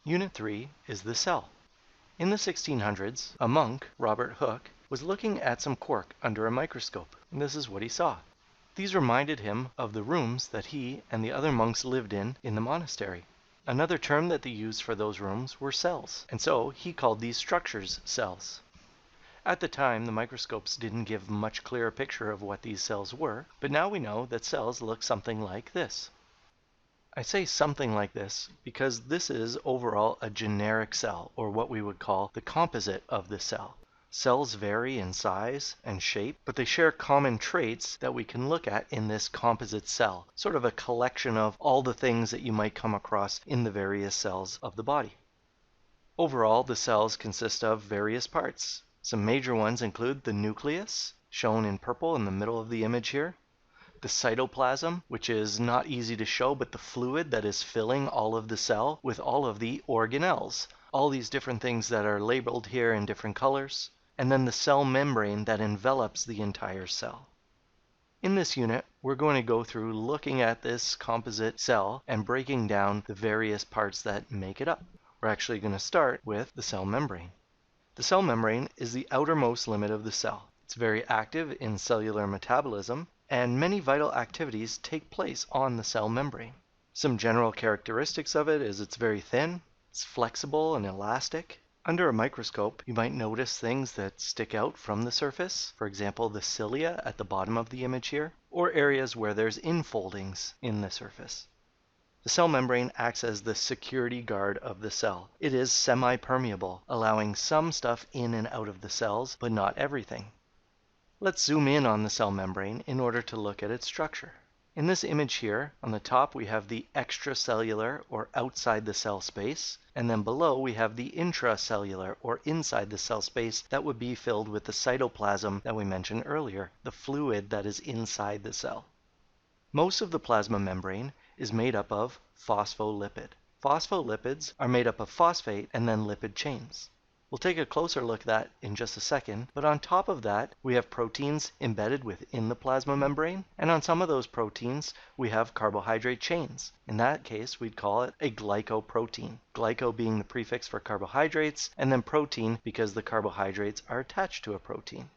Unit 3 is the cell. In the 1600s, a monk, Robert Hooke, was looking at some cork under a microscope, and this is what he saw. These reminded him of the rooms that he and the other monks lived in the monastery. Another term that they used for those rooms were cells, and so he called these structures cells. At the time, the microscopes didn't give a much clearer picture of what these cells were, but now we know that cells look something like this. I say something like this because this is overall a generic cell, or what we would call the composite of the cell. Cells vary in size and shape, but they share common traits that we can look at in this composite cell, sort of a collection of all the things that you might come across in the various cells of the body. Overall, the cells consist of various parts. Some major ones include the nucleus, shown in purple in the middle of the image here, the cytoplasm, which is not easy to show, but the fluid that is filling all of the cell with all of the organelles, all these different things that are labeled here in different colors, and then the cell membrane that envelops the entire cell. In this unit, we're going to go through looking at this composite cell and breaking down the various parts that make it up. We're actually going to start with the cell membrane. The cell membrane is the outermost limit of the cell. It's very active in cellular metabolism, and many vital activities take place on the cell membrane. Some general characteristics of it is it's very thin, it's flexible and elastic. Under a microscope, you might notice things that stick out from the surface, for example, the cilia at the bottom of the image here, or areas where there's infoldings in the surface. The cell membrane acts as the security guard of the cell. It is semi-permeable, allowing some stuff in and out of the cells, but not everything. Let's zoom in on the cell membrane in order to look at its structure. In this image here, on the top we have the extracellular or outside the cell space, and then below we have the intracellular or inside the cell space that would be filled with the cytoplasm that we mentioned earlier, the fluid that is inside the cell. Most of the plasma membrane is made up of phospholipid. Phospholipids are made up of phosphate and then lipid chains. We'll take a closer look at that in just a second, but on top of that, we have proteins embedded within the plasma membrane, and on some of those proteins, we have carbohydrate chains. In that case, we'd call it a glycoprotein. Glyco being the prefix for carbohydrates, and then protein because the carbohydrates are attached to a protein.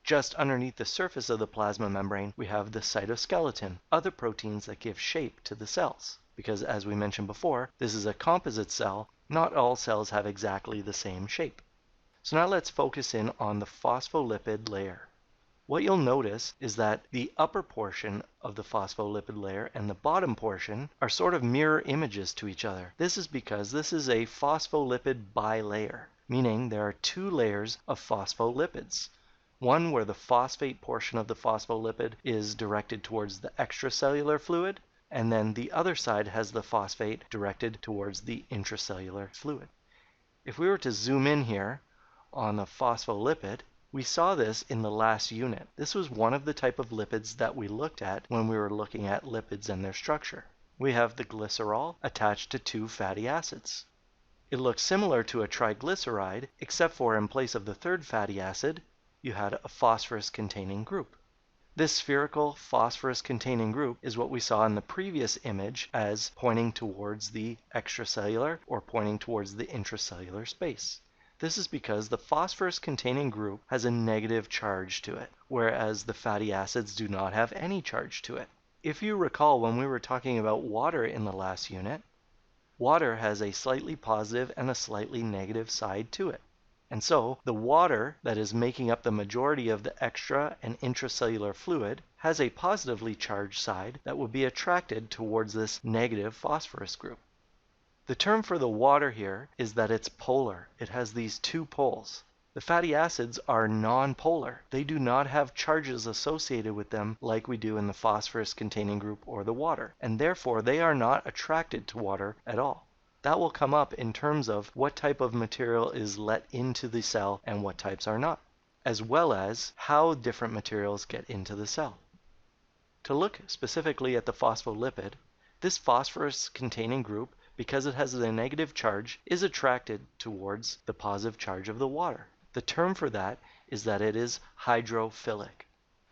Just underneath the surface of the plasma membrane, we have the cytoskeleton, other proteins that give shape to the cells. Because as we mentioned before, this is a composite cell, not all cells have exactly the same shape. So now let's focus in on the phospholipid layer. What you'll notice is that the upper portion of the phospholipid layer and the bottom portion are sort of mirror images to each other. This is because this is a phospholipid bilayer, meaning there are two layers of phospholipids. One where the phosphate portion of the phospholipid is directed towards the extracellular fluid, and then the other side has the phosphate directed towards the intracellular fluid. If we were to zoom in here on the phospholipid, we saw this in the last unit. This was one of the type of lipids that we looked at when we were looking at lipids and their structure. We have the glycerol attached to two fatty acids. It looks similar to a triglyceride, except for in place of the third fatty acid, you had a phosphorus-containing group. This spherical phosphorus-containing group is what we saw in the previous image as pointing towards the extracellular or pointing towards the intracellular space. This is because the phosphorus-containing group has a negative charge to it, whereas the fatty acids do not have any charge to it. If you recall when we were talking about water in the last unit, water has a slightly positive and a slightly negative side to it. And so, the water that is making up the majority of the extra and intracellular fluid has a positively charged side that will be attracted towards this negative phosphorus group. The term for the water here is that it's polar. It has these two poles. The fatty acids are non-polar. They do not have charges associated with them like we do in the phosphorus-containing group or the water, and therefore they are not attracted to water at all. That will come up in terms of what type of material is let into the cell and what types are not, as well as how different materials get into the cell. To look specifically at the phospholipid, this phosphorus-containing group, because it has a negative charge, is attracted towards the positive charge of the water. The term for that is that it is hydrophilic.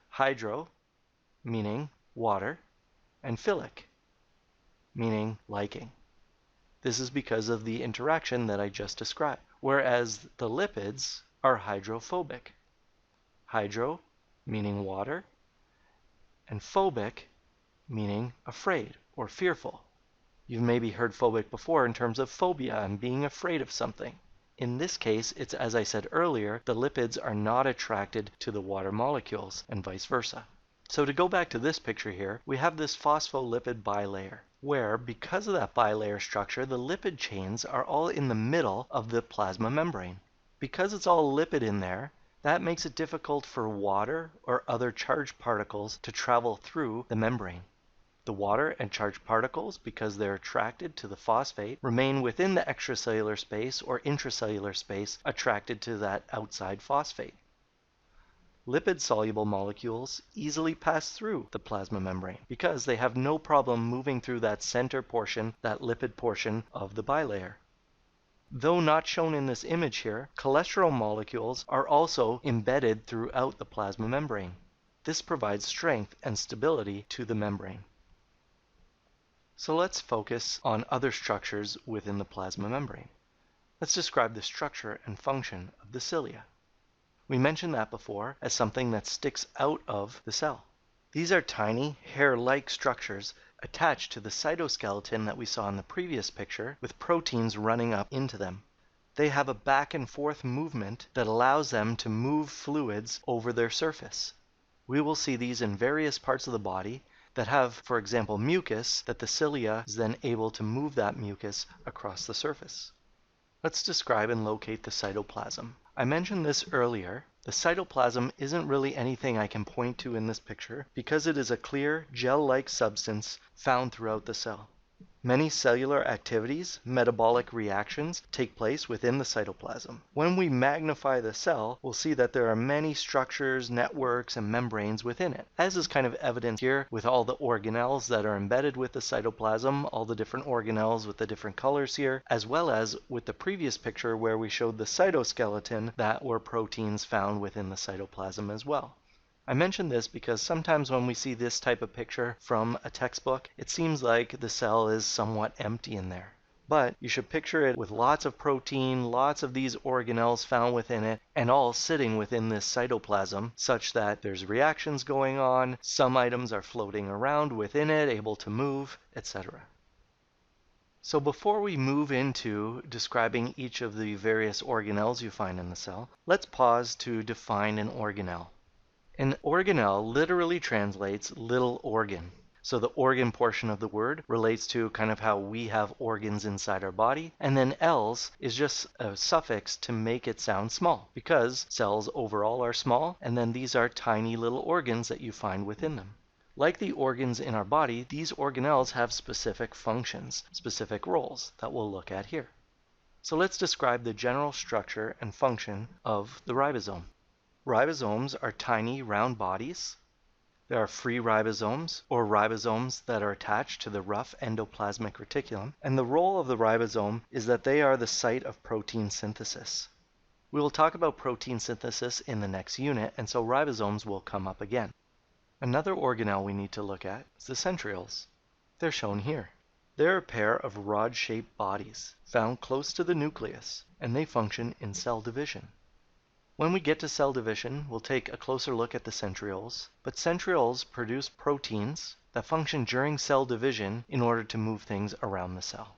Hydro, meaning water, and philic, meaning liking. This is because of the interaction that I just described, whereas the lipids are hydrophobic. Hydro meaning water, and phobic meaning afraid or fearful. You've maybe heard phobic before in terms of phobia and being afraid of something. In this case, it's as I said earlier, the lipids are not attracted to the water molecules and vice versa. So to go back to this picture here, we have this phospholipid bilayer, where because of that bilayer structure, the lipid chains are all in the middle of the plasma membrane. Because it's all lipid in there, that makes it difficult for water or other charged particles to travel through the membrane. The water and charged particles, because they're attracted to the phosphate, remain within the extracellular space or intracellular space attracted to that outside phosphate. Lipid-soluble molecules easily pass through the plasma membrane because they have no problem moving through that center portion, that lipid portion of the bilayer. Though not shown in this image here, cholesterol molecules are also embedded throughout the plasma membrane. This provides strength and stability to the membrane. So let's focus on other structures within the plasma membrane. Let's describe the structure and function of the cilia. We mentioned that before as something that sticks out of the cell. These are tiny, hair-like structures attached to the cytoskeleton that we saw in the previous picture, with proteins running up into them. They have a back and forth movement that allows them to move fluids over their surface. We will see these in various parts of the body that have, for example, mucus, that the cilia is then able to move that mucus across the surface. Let's describe and locate the cytoplasm. I mentioned this earlier. The cytoplasm isn't really anything I can point to in this picture because it is a clear, gel-like substance found throughout the cell. Many cellular activities, metabolic reactions, take place within the cytoplasm. When we magnify the cell, we'll see that there are many structures, networks, and membranes within it, as is kind of evident here with all the organelles that are embedded with the cytoplasm, all the different organelles with the different colors here, as well as with the previous picture where we showed the cytoskeleton that were proteins found within the cytoplasm as well. I mention this because sometimes when we see this type of picture from a textbook, it seems like the cell is somewhat empty in there. But you should picture it with lots of protein, lots of these organelles found within it, and all sitting within this cytoplasm, such that there's reactions going on, some items are floating around within it, able to move, etc. So before we move into describing each of the various organelles you find in the cell, let's pause to define an organelle. An organelle literally translates little organ. So the organ portion of the word relates to kind of how we have organs inside our body, and then "-else" is just a suffix to make it sound small, because cells overall are small, and then these are tiny little organs that you find within them. Like the organs in our body, these organelles have specific functions, specific roles that we'll look at here. So let's describe the general structure and function of the ribosome. Ribosomes are tiny, round bodies. There are free ribosomes, or ribosomes that are attached to the rough endoplasmic reticulum, and the role of the ribosome is that they are the site of protein synthesis. We will talk about protein synthesis in the next unit, and so ribosomes will come up again. Another organelle we need to look at is the centrioles. They're shown here. They're a pair of rod-shaped bodies found close to the nucleus, and they function in cell division. When we get to cell division, we'll take a closer look at the centrioles, but centrioles produce proteins that function during cell division in order to move things around the cell.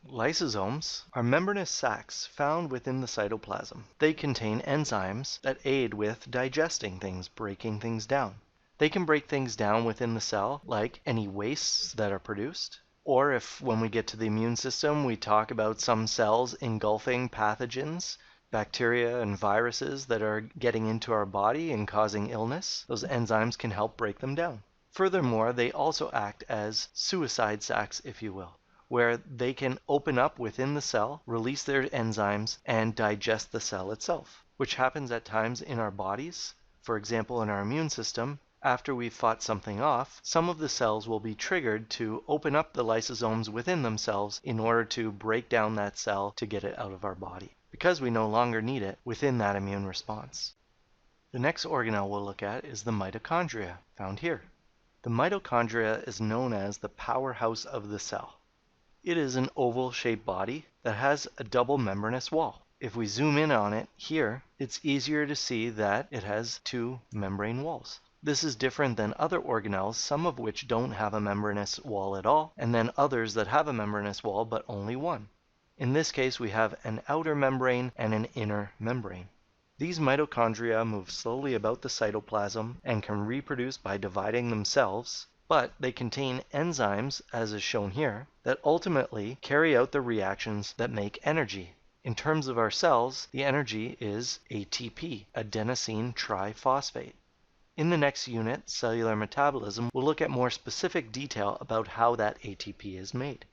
Lysosomes are membranous sacs found within the cytoplasm. They contain enzymes that aid with digesting things, breaking things down. They can break things down within the cell, like any wastes that are produced, or if when we get to the immune system, we talk about some cells engulfing pathogens, bacteria and viruses that are getting into our body and causing illness, those enzymes can help break them down. Furthermore, they also act as suicide sacs, if you will, where they can open up within the cell, release their enzymes, and digest the cell itself, which happens at times in our bodies. For example, in our immune system, after we've fought something off, some of the cells will be triggered to open up the lysosomes within themselves in order to break down that cell to get it out of our body, because we no longer need it within that immune response. The next organelle we'll look at is the mitochondria, found here. The mitochondria is known as the powerhouse of the cell. It is an oval-shaped body that has a double membranous wall. If we zoom in on it here, it's easier to see that it has two membrane walls. This is different than other organelles, some of which don't have a membranous wall at all, and then others that have a membranous wall but only one. In this case, we have an outer membrane and an inner membrane. These mitochondria move slowly about the cytoplasm and can reproduce by dividing themselves, but they contain enzymes, as is shown here, that ultimately carry out the reactions that make energy. In terms of our cells, the energy is ATP, adenosine triphosphate. In the next unit, cellular metabolism, we'll look at more specific detail about how that ATP is made.